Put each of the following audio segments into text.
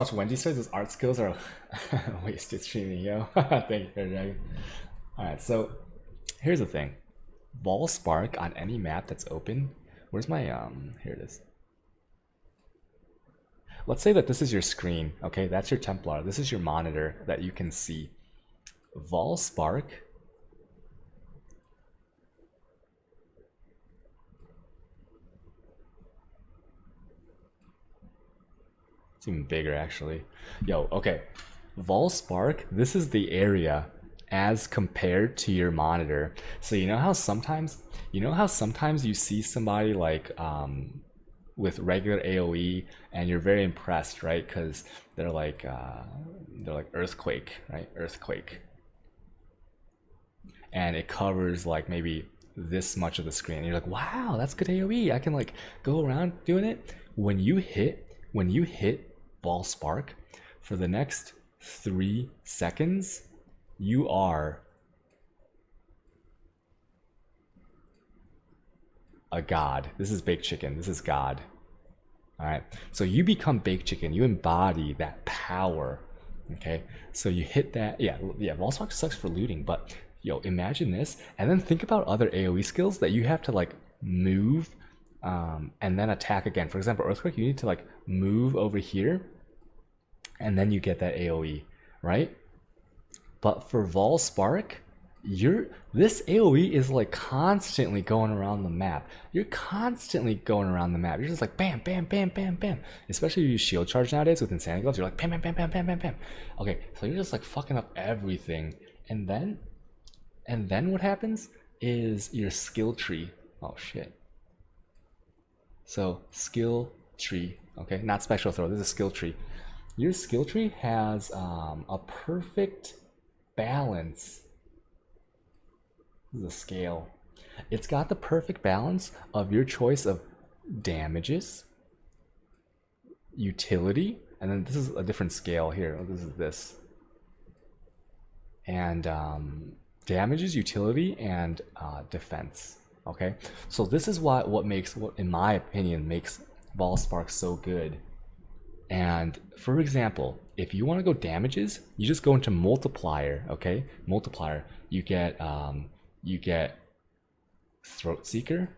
Watch Wendy says his art skills are wasted streaming, yo. Thank you for dragging. Alright, so here's the thing. Voll Spark on any map that's open. Where's my here it is. Let's say that this is your screen, okay? That's your Templar. This is your monitor that you can see. Voll Spark. It's even bigger actually. Yo, okay. Voll Spark, this is the area as compared to your monitor. So you know how sometimes you see somebody like with regular AoE and you're very impressed, right? Because they're like earthquake, right? Earthquake. And it covers like maybe this much of the screen. And you're like, wow, that's good AoE. I can like go around doing it. When you hit Voll Spark for the next 3 seconds, you are a god. This is baked chicken. This is God. All right. So you become baked chicken. You embody that power. Okay. So you hit that. Yeah. Yeah. Voll Spark sucks for looting, but yo, imagine this, and then think about other AOE skills that you have to like move, and then attack again. For example, Earthquake, you need to like move over here, and then you get that AOE, right? But for Voll Spark, this AoE is like constantly going around the map. You're constantly going around the map. You're just like bam, bam, bam, bam, bam. Especially if you use shield charge nowadays with Insanity Gloves, you're like bam, bam, bam, bam, bam, bam, bam. Okay, so you're just like fucking up everything. And then what happens is your skill tree. Oh shit. So skill tree, okay? Not special throw, this is a skill tree. Your skill tree has a perfect balance. This is a scale. It's got the perfect balance of your choice of damages, utility, and then this is a different scale here. This is this. And damages, utility, and defense. Okay, so this is what in my opinion makes Voll Spark so good. And for example, if you want to go damages, you just go into multiplier. Okay, multiplier. You get Throat Seeker,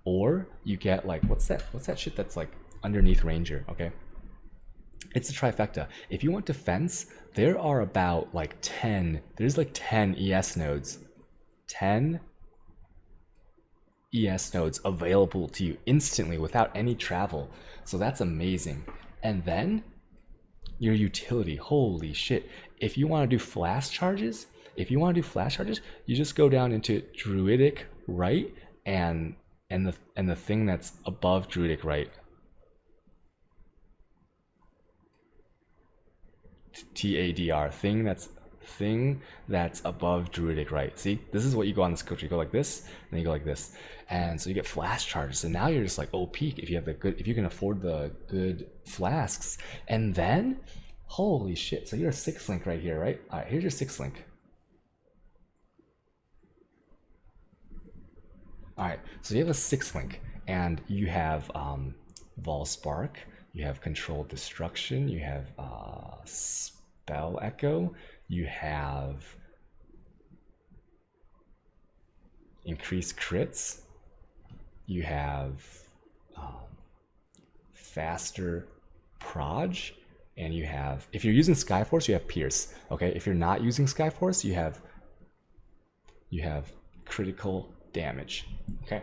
or you get like what's that shit that's like underneath Ranger. Okay, it's a trifecta. If you want defense, there are about like 10. There's like 10 ES nodes. 10 ES nodes available to you instantly without any travel. So that's amazing. And then your utility, holy shit. If you want to do flash charges, you just go down into Druidic Right and the thing that's above Druidic Right. TADR, thing that's above Druidic Right. See, this is what you go on the skill tree. You go like this, and then you go like this, and so you get flash charges. And now you're just like OP if you can afford the good flasks. And then, holy shit! So you're a 6 link right here, right? All right, here's your 6 link. All right, so you have a 6 link, and you have Voll Spark, you have Controlled Destruction, you have Spell Echo, you have increased crits, you have faster proj, and you have, if you're using Skyforce, you have Pierce. Okay, if you're not using Skyforce, you have critical damage. Okay,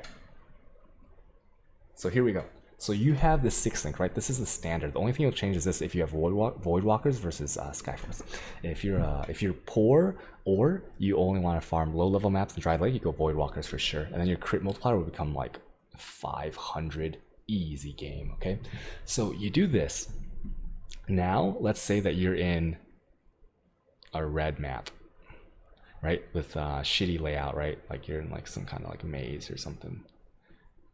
so here we go. So you have this 6 link, right? This is the standard. The only thing you'll change is this: if you have Void Walkers versus Skyforce. If you're poor or you only want to farm low level maps and Dry Lake, you go Void Walkers for sure. And then your crit multiplier will become like 500, easy game. Okay, so you do this. Now let's say that you're in a red map, right, with shitty layout, right? Like you're in like some kind of like maze or something.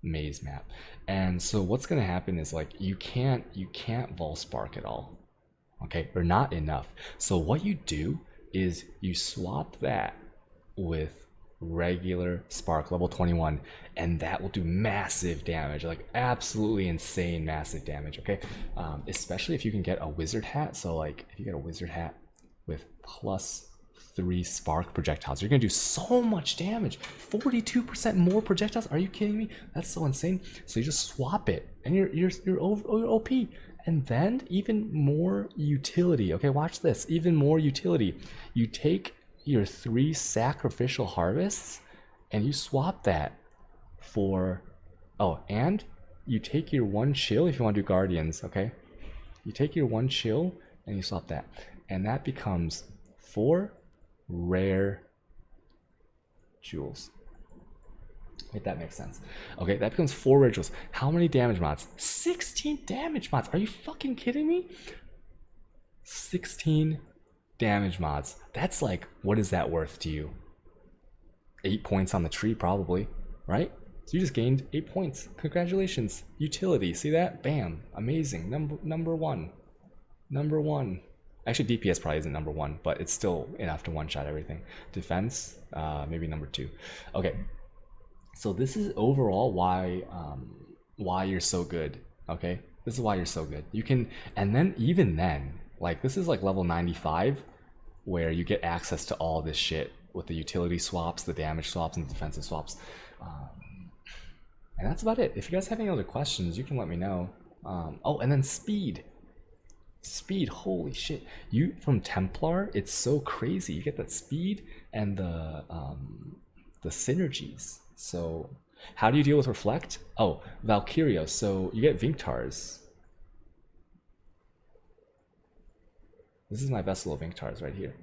Maze map. And so what's going to happen is like you can't Voll Spark at all, okay, or not enough. So what you do is you swap that with regular spark, level 21, and that will do massive damage, like absolutely insane massive damage, okay? Especially if you can get a wizard hat. So like if you get a wizard hat with +3 spark projectiles, you're gonna do so much damage. 42% more projectiles. Are you kidding me? That's so insane. So you just swap it and you're OP. And then even more utility. Okay, watch this. Even more utility. You take your 3 sacrificial harvests and you swap that for, oh, and you take your 1 chill if you want to do guardians. Okay, you take your 1 chill and you swap that, and that becomes 4 rare jewels. If that makes sense. Okay, that becomes 4 rare jewels. How many damage mods? 16 damage mods. Are you fucking kidding me? 16 damage mods. That's like, what is that worth to you? 8 points on the tree, probably, right? So you just gained 8 points. Congratulations. Utility. See that? Bam. Amazing. Number one. Number one. Actually, DPS probably isn't number 1, but it's still enough to one-shot everything. Defense, maybe number 2. Okay. So this is overall why you're so good. Okay, this is why you're so good. You can, and then even then, like this is like level 95, where you get access to all this shit with the utility swaps, the damage swaps, and the defensive swaps. And that's about it. If you guys have any other questions, you can let me know. Oh, and then speed. Speed, holy shit. You from Templar, it's so crazy. You get that speed and the synergies. So how do you deal with Reflect? Oh, Valkyria. So you get Vinktars. This is my Vessel of Vinktars right here.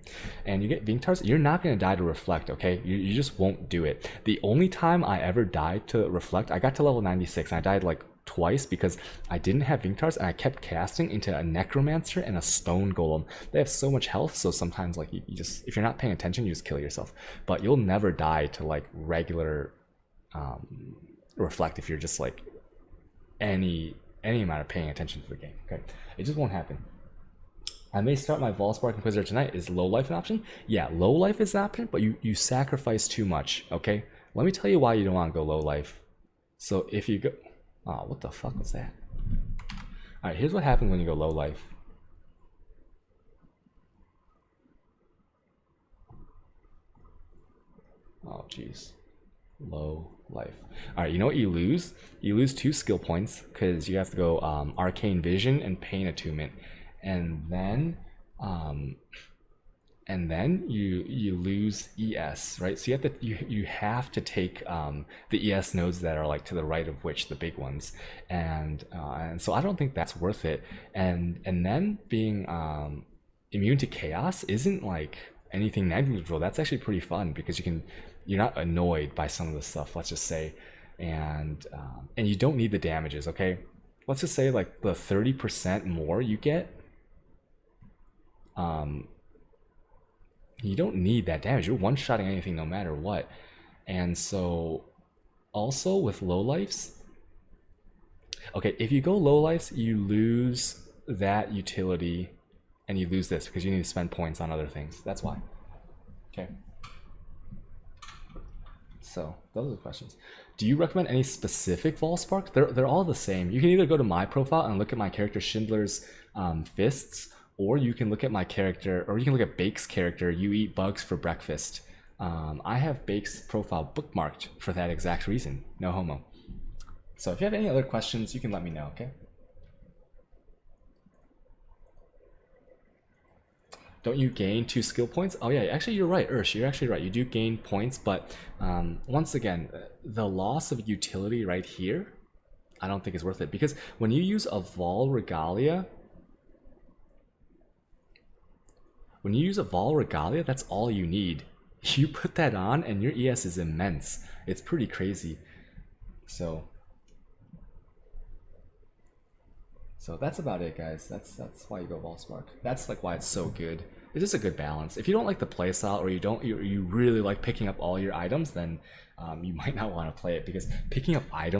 And you get Vinktars. You're not going to die to Reflect, okay? You just won't do it. The only time I ever died to Reflect, I got to level 96 and I died like twice because I didn't have Vinktars and I kept casting into a Necromancer and a Stone Golem. They have so much health, so sometimes like you just, if you're not paying attention, you just kill yourself. But you'll never die to like regular Reflect if you're just like any amount of paying attention to the game. Okay, it just won't happen. I may start my Voll Spark Inquisitor tonight. Is low life an option? Yeah, low life is an option, but you sacrifice too much. Okay, let me tell you why you don't want to go low life. So if you go, oh, what the fuck was that? All right, here's what happens when you go low life. Oh jeez. Low life. All right, you know what you lose? You lose 2 skill points because you have to go Arcane Vision and Pain Attunement, and then you lose ES, right? So you have to take the ES nodes that are like to the right of which, the big ones, and so I don't think that's worth it. And then being immune to chaos isn't like anything negligible. That's actually pretty fun because you're not annoyed by some of the stuff, let's just say, and you don't need the damages. Okay, let's just say like the 30% more you get, you don't need that damage. You're one-shotting anything no matter what. And so also with low lives, okay, if you go low lives, you lose that utility and you lose this because you need to spend points on other things. That's why. Okay. So those are the questions. Do you recommend any specific Voll Spark? They're all the same. You can either go to my profile and look at my character Schindler's Fists, or you can look at my character, or you can look at Bake's character, You Eat Bugs for Breakfast. I have Bake's profile bookmarked for that exact reason. No homo. So if you have any other questions, you can let me know, okay? Don't you gain 2 skill points? Oh yeah, actually you're right, Ursh, you're actually right. You do gain points, but once again, the loss of utility right here, I don't think is worth it. Because when you use a Voll Regalia, that's all you need. You put that on and your ES is immense. It's pretty crazy. So that's about it, guys. That's why you go Voll Spark. That's like why it's so good. It's just a good balance. If you don't like the playstyle, or you really like picking up all your items, then you might not want to play it, because picking up items